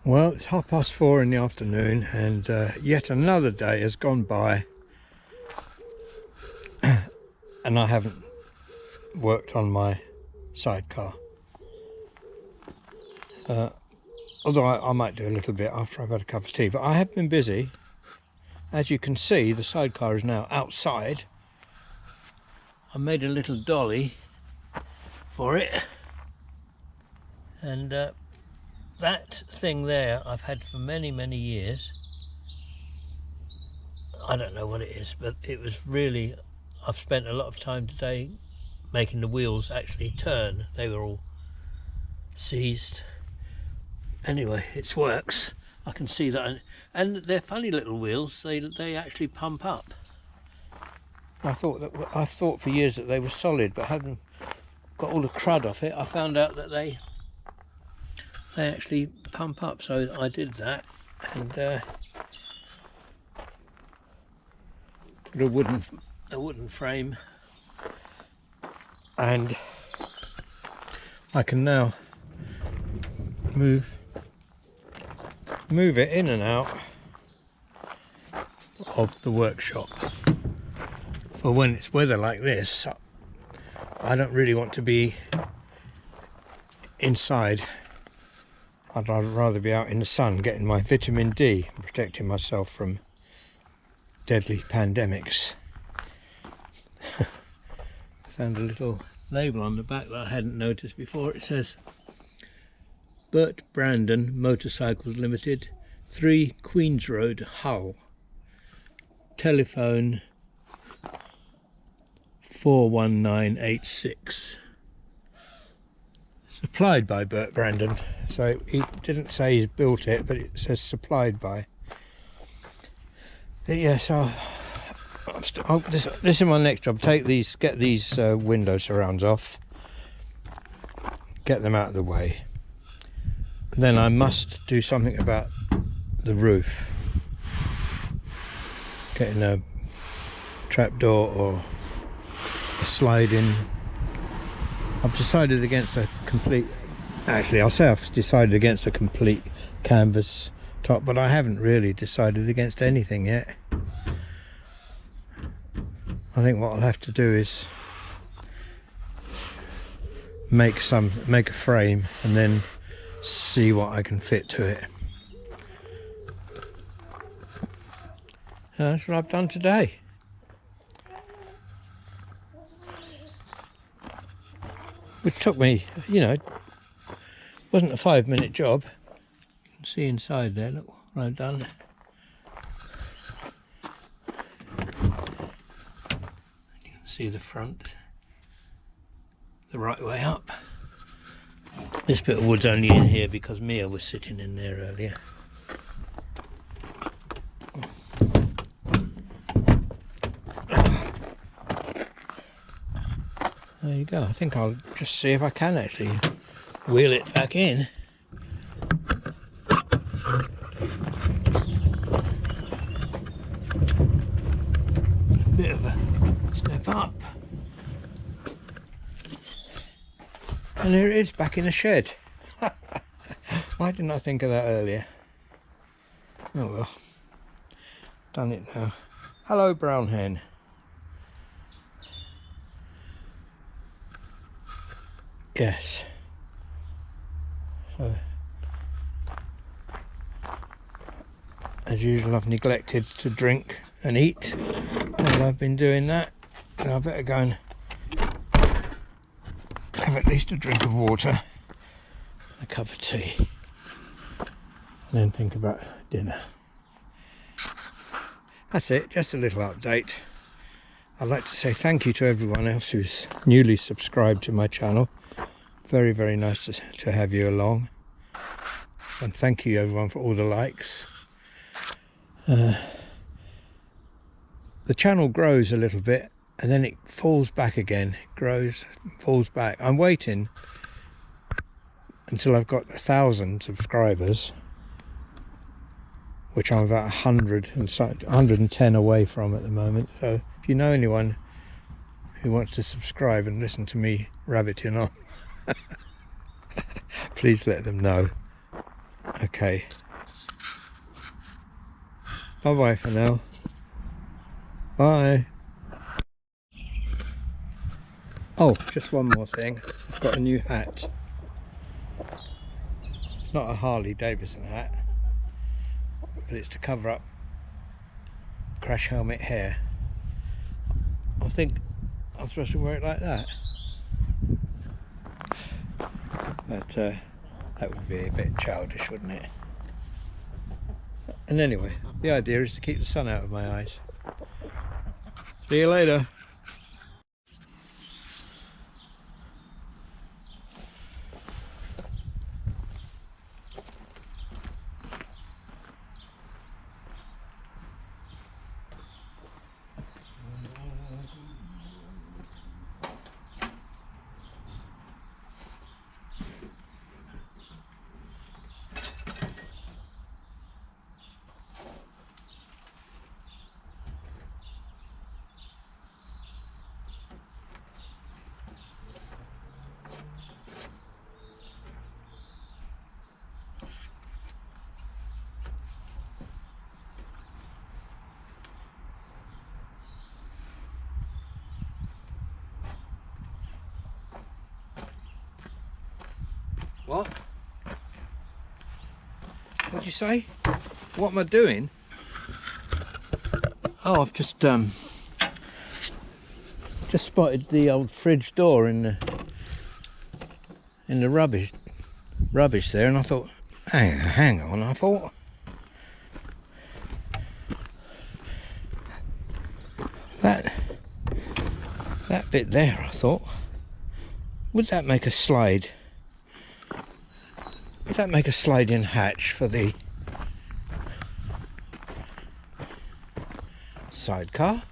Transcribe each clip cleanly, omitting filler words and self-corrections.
Well, it's 4:30 in the afternoon, and yet another day has gone by and I haven't worked on my sidecar. Although I might do a little bit after I've had a cup of tea, but I have been busy. As you can see, the sidecar is now outside. I made a little dolly for it, and that thing there I've had for many years. I don't know what it is, but it was really, I've spent a lot of time today making the wheels actually turn. They were all seized. Anyway, it works. I can see that, and they're funny little wheels. They actually pump up. I thought for years that they were solid, but having got all the crud off it, I found out that they actually pump up. So I did that, and put a wooden frame, and I can now move it in and out of the workshop. For when it's weather like this, I don't really want to be inside. I'd rather be out in the sun getting my vitamin D and protecting myself from deadly pandemics. Found a little label on the back that I hadn't noticed before. It says Bert Brandon Motorcycles Limited, 3 Queens Road, Hull. Telephone 41986. Supplied by Bert Brandon. So he didn't say he's built it, but it says supplied by. But yeah, so this is my next job. Get these window surrounds off, get them out of the way. Then I must do something about the roof, getting a trapdoor or a sliding. I've decided against a complete, actually I'll say I've decided against a complete canvas top, but I haven't really decided against anything yet. I think what I'll have to do is make a frame and then see what I can fit to it. That's what I've done today. Which took me, wasn't a 5-minute job. You can see inside there, look what I've done. You can see the front, the right way up. This bit of wood's only in here because Mia was sitting in there earlier. There you go. I think I'll just see if I can actually wheel it back in. A bit of a step up. And here it is, back in the shed. Why didn't I think of that earlier? Oh well, done it now. Hello, brown hen. Yes. So, as usual, I've neglected to drink and eat while I've been doing that. So I better go and have at least a drink of water and a cup of tea, and then think about dinner. That's it, just a little update. I'd like to say thank you to everyone else who's newly subscribed to my channel. Very nice to have you along, and thank you everyone for all the likes. The channel grows a little bit and then it falls back again. It grows, falls back. I'm waiting until I've got 1,000 subscribers, which I'm about 110 away from at the moment. So if you know anyone who wants to subscribe and listen to me rabbiting on, please let them know. Okay. Bye bye for now. Bye. Oh, just one more thing. I've got a new hat. It's not a Harley Davidson hat, but it's to cover up crash helmet hair. I think I'm supposed to wear it like that, but that would be a bit childish, wouldn't it? And anyway, the idea is to keep the sun out of my eyes. See you later. What? What'd you say? What am I doing? Oh, I've just spotted the old fridge door in the rubbish there, and I thought, hang on, I thought that bit there, I thought, would that make a slide? Would that make a sliding hatch for the sidecar?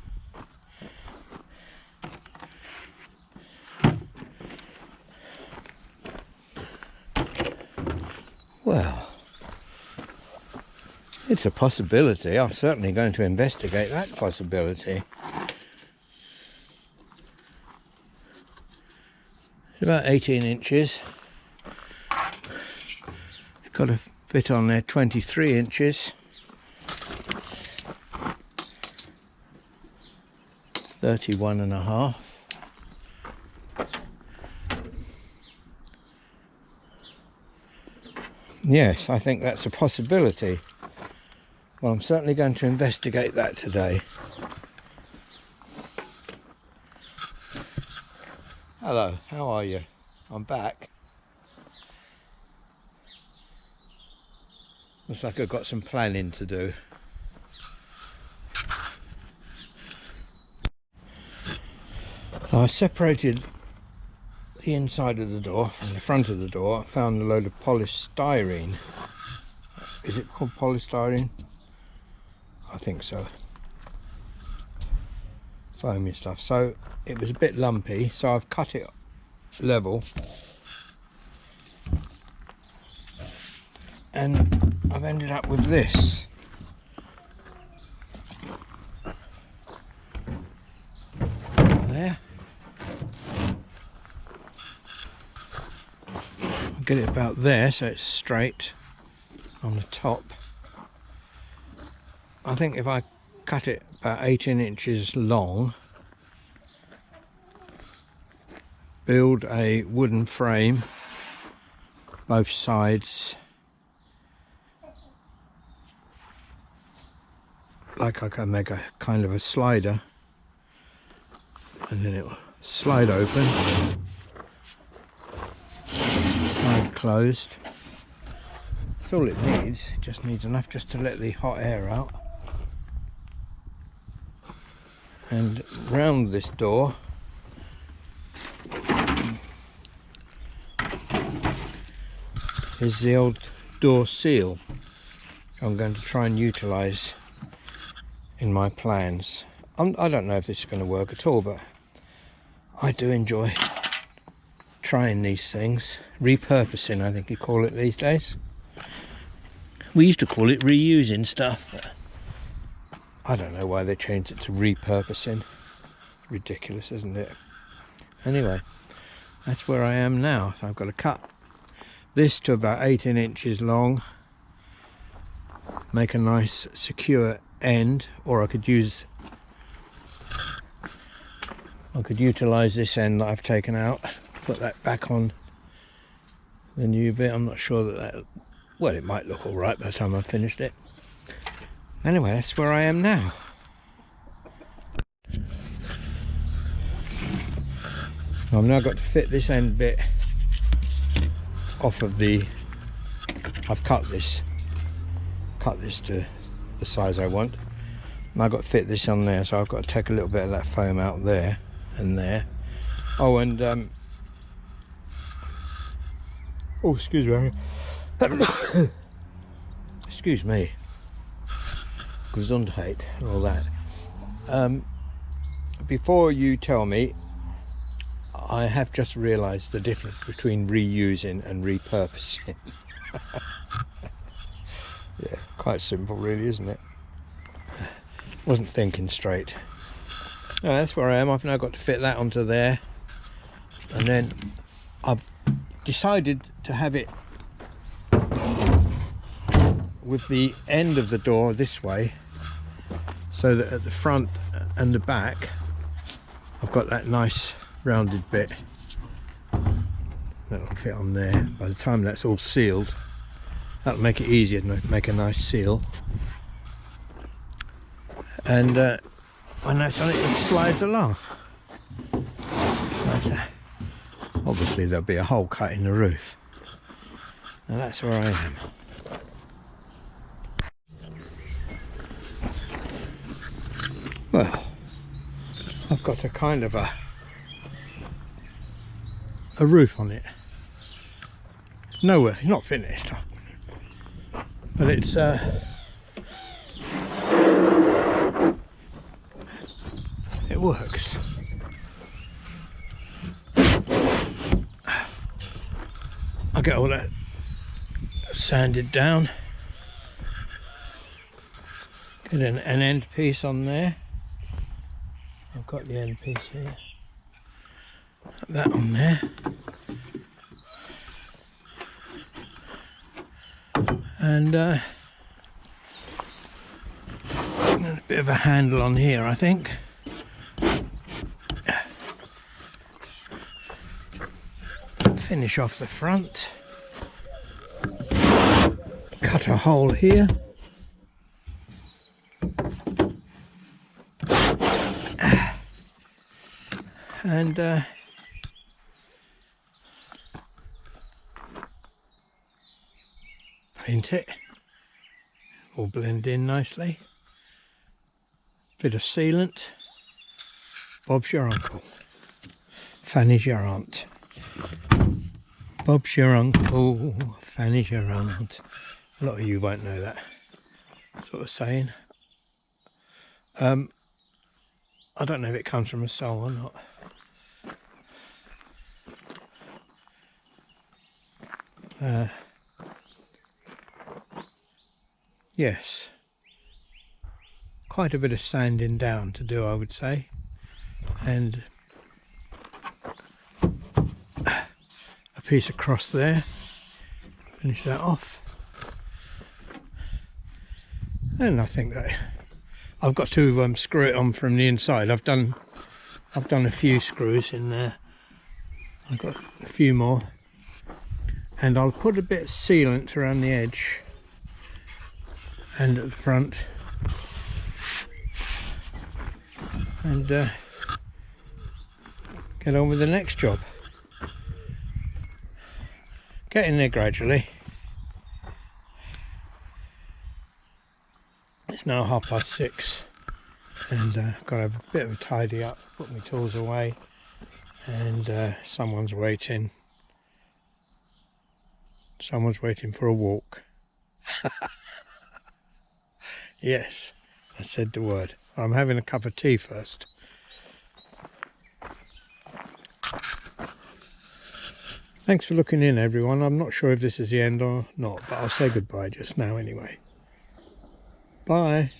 Well, it's a possibility. I'm certainly going to investigate that possibility. It's about 18 inches. Got to fit on there 23 inches. 31.5. Yes, I think that's a possibility. Well, I'm certainly going to investigate that today. Hello, how are you? I'm back. Looks like I've got some planning to do. So I separated the inside of the door from the front of the door. I found a load of polystyrene. Is it called polystyrene? I think so. Foamy stuff. So it was a bit lumpy, so I've cut it level. And I've ended up with this. There. I'll get it about there so it's straight on the top. I think if I cut it about 18 inches long, build a wooden frame both sides, like I can make a kind of a slider, and then it will slide open, slide closed. That's all it needs. It just needs enough just to let the hot air out. And round this door is the old door seal, which I'm going to try and utilise in my plans. I don't know if this is going to work at all, but I do enjoy trying these things. Repurposing, I think you call it these days. We used to call it reusing stuff, but I don't know why they changed it to repurposing. Ridiculous, isn't it? Anyway, that's where I am now. So I've got to cut this to about 18 inches long make a nice secure end, or I could utilize this end that I've taken out, put that back on the new bit. I'm not sure that well, it might look all right by the time I've finished it. Anyway, that's where I am now. I've now got to fit this end bit off of the, I've cut this to the size I want, and I've got to fit this on there, so I've got to take a little bit of that foam out there and there. Oh, and oh, excuse me. Excuse me. Gesundheit and all that. Before you tell me, I have just realised the difference between reusing and repurposing. Yeah, quite simple really, isn't it? Wasn't thinking straight. No, that's where I am. I've now got to fit that onto there, and then I've decided to have it with the end of the door this way, so that at the front and the back I've got that nice rounded bit that'll fit on there. By the time that's all sealed, that'll make it easier to make a nice seal, and when that's done, it just slides along. Obviously there'll be a hole cut in the roof, and that's where I am. Well, I've got a kind of a roof on it. Nowhere, not finished, but it's it works. I'll get all that sanded down, get an end piece on there. I've got the end piece here. Put that on there. And a bit of a handle on here, I think. Finish off the front. Cut a hole here. And paint it, all blend in nicely. Bit of sealant. Bob's your uncle, Fanny's your aunt. Bob's your uncle, Fanny's your aunt. A lot of you won't know that sort of saying. I don't know if it comes from a song or not. Yes, quite a bit of sanding down to do, I would say, and a piece across there, finish that off. And I think that I've got to screw it on from the inside. I've done a few screws in there. I've got a few more, and I'll put a bit of sealant around the edge and at the front, and get on with the next job. Getting there gradually. It's now 6:30, and I've got to have a bit of a tidy up, put my tools away, and someone's waiting. Someone's waiting for a walk. Yes, I said the word. I'm having a cup of tea first. Thanks for looking in, everyone. I'm not sure if this is the end or not, but I'll say goodbye just now anyway. Bye.